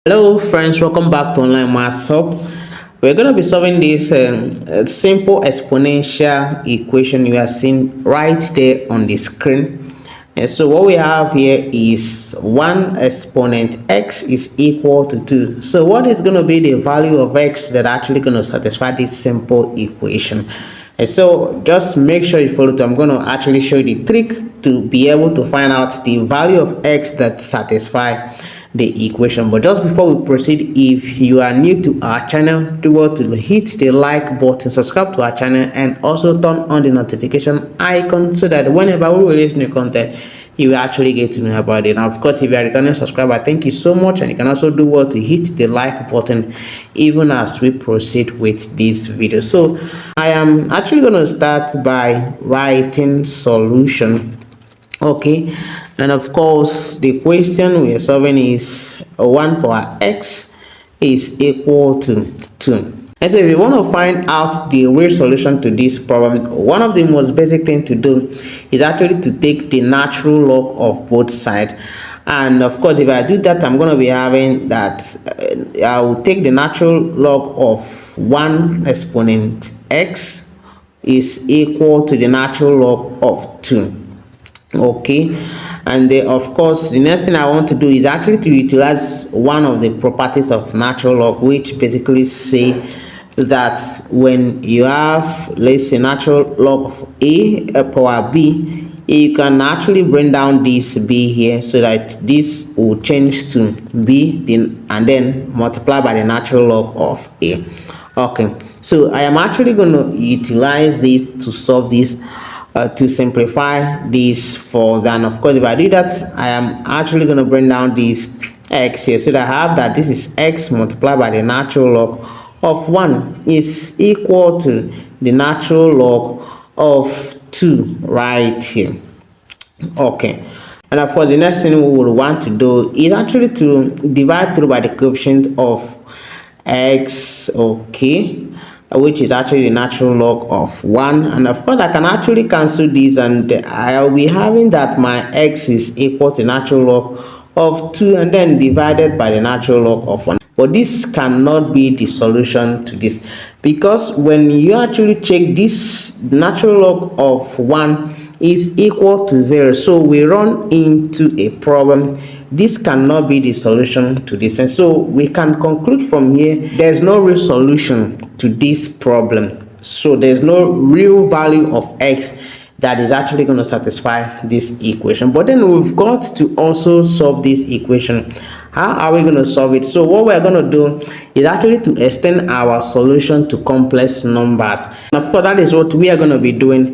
Hello friends, welcome back to Online Math Hub. We're going to be solving this simple exponential equation you are seeing right there on the screen. And so what we have here is 1 exponent x is equal to 2. So what is going to be the value of x that actually going to satisfy this simple equation? And so just make sure you follow. I'm going to actually show you the trick to be able to find out the value of x that satisfy the equation. But just before we proceed, if you are new to our channel, do well to hit the like button, subscribe to our channel, and also turn on the notification icon so that whenever we release new content, you will actually get to know about it. Now, of course, if you are a returning subscriber, thank you so much, and you can also do well to hit the like button even as we proceed with this video. So I am actually going to start by writing solution. Okay, and of course the question we are solving is 1 power x is equal to 2. And so if you want to find out the real solution to this problem, one of the most basic things to do is actually to take the natural log of both sides. And of course, if I do that, I'm going to be having that I will take the natural log of 1 exponent x is equal to the natural log of 2. Okay, and of course the next thing I want to do is actually to utilize one of the properties of natural log, which basically say that when you have, let's say, natural log of a power b, you can actually bring down this b here so that this will change to b, and then multiply by the natural log of a. Okay, so I am actually going to utilize this to solve this. To simplify this further, and of course if I do that, I am actually going to bring down this x here so that I have that this is x multiplied by the natural log of 1 is equal to the natural log of 2 right here. Okay, and of course the next thing we would want to do is actually to divide through by the coefficient of x, okay, which is actually the natural log of 1. And of course I can actually cancel this, and I'll be having that my x is equal to natural log of 2 and then divided by the natural log of 1. But this cannot be the solution to this, because when you actually check this, natural log of 1 is equal to 0. So we run into a problem. This cannot be the solution to this, and so we can conclude from here there's no real solution to this problem. So there's no real value of x that is actually going to satisfy this equation. But then we've got to also solve this equation. How are we going to solve it? So what we're going to do is actually to extend our solution to complex numbers, and of course that is what we are going to be doing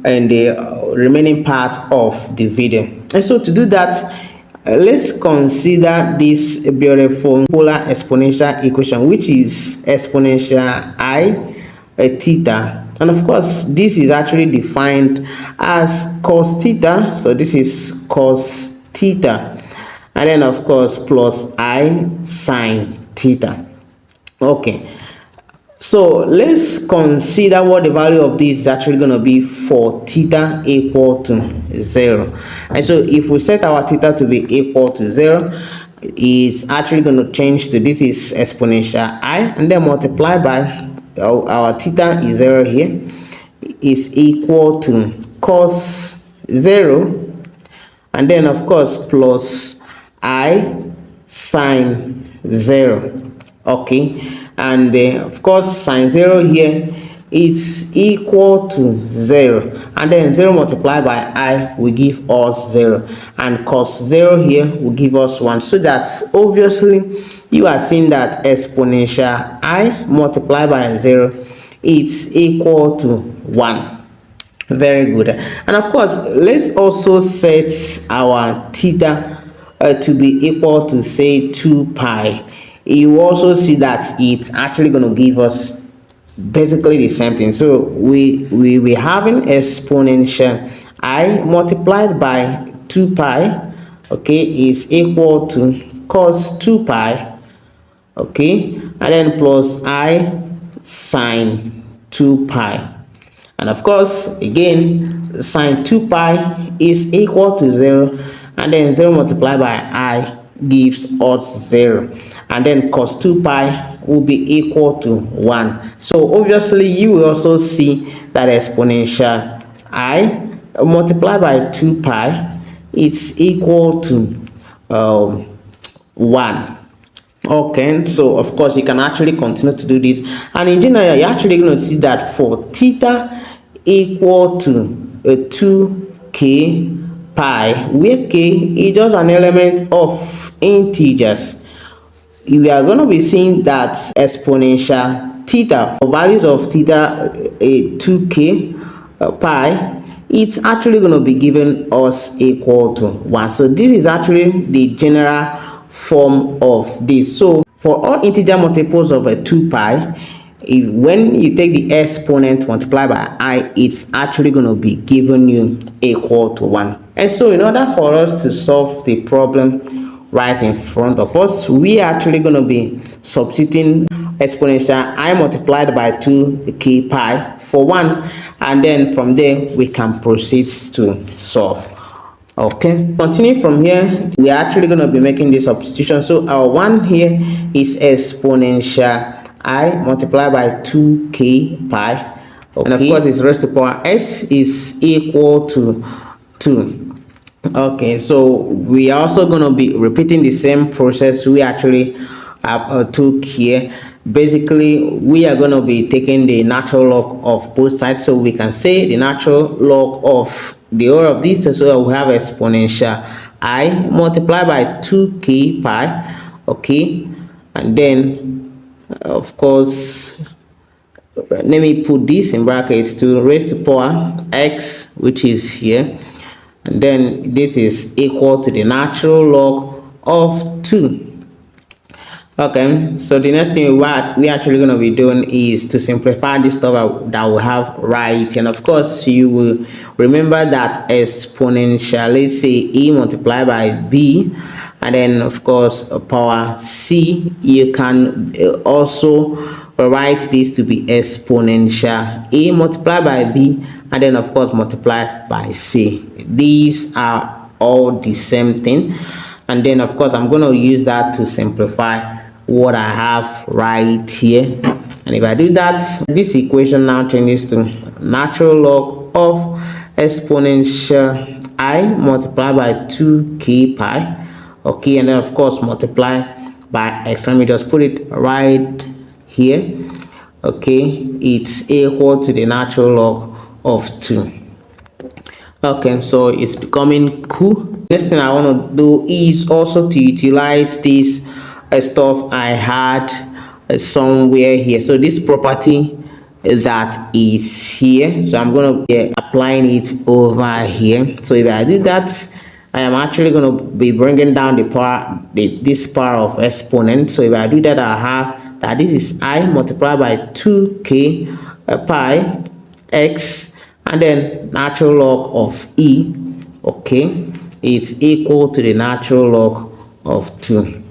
in the remaining part of the video. And so to do that, let's consider this beautiful polar exponential equation, which is exponential I theta, and of course this is actually defined as cos theta. So this is cos theta, and then of course plus I sine theta. Okay, so let's consider what the value of this is actually going to be for theta equal to 0. And so if we set our theta to be equal to 0, is actually going to change to, this is exponential I, and then multiply by our theta is 0 here, is equal to cos 0, and then of course plus I sine 0. Okay, and of course sine 0 here is equal to 0, and then 0 multiplied by I will give us 0, and cos 0 here will give us 1. So that obviously you are seeing that exponential I multiplied by 0 is equal to 1. Very good. And of course let's also set our theta to be equal to, say, 2 pi. You also see that it's actually going to give us basically the same thing. So we having exponential I multiplied by 2 pi, okay, is equal to cos 2 pi, okay, and then plus I sine 2 pi. And of course again sine 2 pi is equal to 0, and then 0 multiplied by I gives us 0. and then cos 2 pi will be equal to 1. So obviously you will also see that exponential I multiplied by 2 pi, it's equal to 1. Okay, so of course you can actually continue to do this, and in general you're actually going to see that for theta equal to 2k pi, where k is just an element of integers, we are going to be seeing that exponential theta for values of theta 2k pi, it's actually going to be giving us equal to 1. So this is actually the general form of this. So for all integer multiples of a 2 pi, when you take the exponent multiplied by I, it's actually going to be giving you equal to 1. And so in order for us to solve the problem right in front of us, we are actually going to be substituting exponential I multiplied by 2k pi for 1, and then from there we can proceed to solve. Okay, continue from here, we are actually going to be making this substitution. So our 1 here is exponential I multiplied by 2k pi, okay, and of course it's raised to power s is equal to 2. Okay, so we are also going to be repeating the same process we actually took here. Basically we are going to be taking the natural log of both sides, so we can say the natural log of the whole of this, so we have exponential I multiplied by 2k pi, okay, and then of course let me put this in brackets to raise to power x, which is here, and then this is equal to the natural log of 2. Okay, so the next thing we're actually going to be doing is to simplify this stuff that we have right. And of course you will remember that exponential, let's say a multiplied by b, and then of course power c, you can also write this to be exponential a multiplied by b, and then of course multiplied by c. These are all the same thing, and then of course I'm going to use that to simplify what I have right here. And if I do that, this equation now changes to natural log of exponential I multiplied by 2k pi, okay, and then of course multiply by x. Let me just put it right here, okay, it's equal to the natural log of 2. Okay, so it's becoming cool. Next thing I want to do is also to utilize this stuff I had somewhere here. So this property that is here, so I'm going to be applying it over here. So if I do that, I am actually going to be bringing down the power, this power of exponent. So if I do that, I have that this is I multiplied by 2k pi x, and then natural log of e, okay, is equal to the natural log of 2.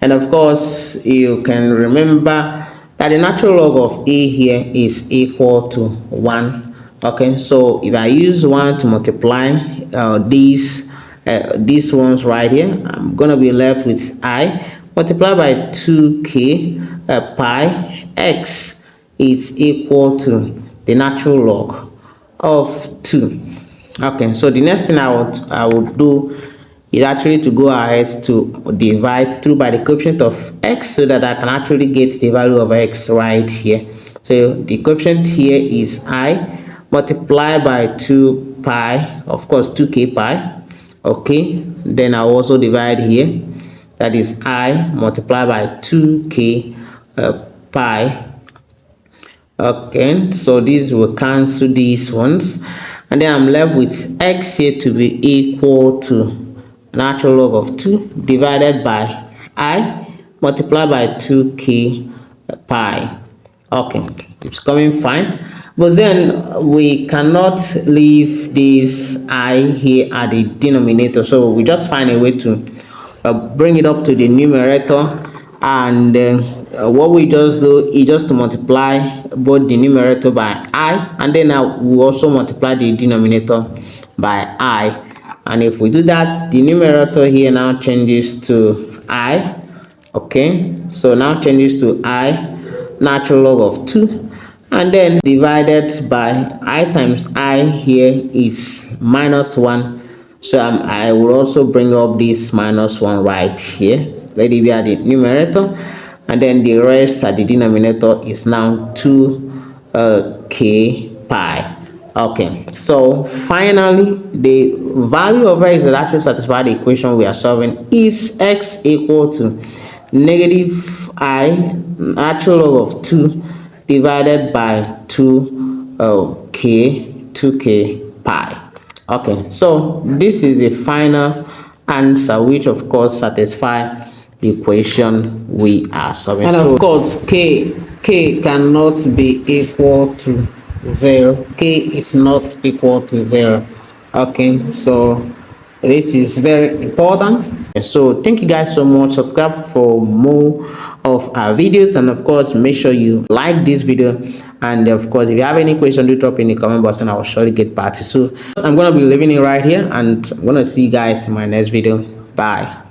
And of course you can remember that the natural log of a here is equal to 1. Okay, so if I use 1 to multiply these ones right here, I'm gonna be left with I multiplied by 2k pi x is equal to the natural log of 2. Okay, so the next thing I would do is actually to go ahead to divide through by the coefficient of x, so that I can actually get the value of x right here. So the coefficient here is I multiplied by 2 pi, of course 2k pi, okay, then I'll also divide here, that is I multiplied by 2k pi. Okay, so these will cancel these ones, and then I'm left with x here to be equal to natural log of 2 divided by I multiplied by 2k pi. Okay, it's coming fine, but then we cannot leave this I here at the denominator, so we just find a way to bring it up to the numerator, and what we just do is just to multiply both the numerator by I, and then we also multiply the denominator by I. And if we do that, the numerator here now changes to I, Okay, so now changes to I natural log of 2, and then divided by I times I here is minus 1. So I will also bring up this minus 1 right here. Let it be at the numerator, and then the rest at the denominator is now 2 k pi. Okay, so finally the value of x that actually satisfies the equation we are solving is x equal to negative I natural log of 2 divided by 2k pi. Okay, so this is the final answer, which of course satisfy the equation we are solving. And of course k cannot be equal to 0. K is not equal to 0. Okay, so this is very important. So thank you guys so much. Subscribe for more of our videos, and of course make sure you like this video. And of course, if you have any question, do drop in the comment box and I will surely get back to you. So I'm gonna be leaving it right here, and I'm gonna see you guys in my next video. Bye.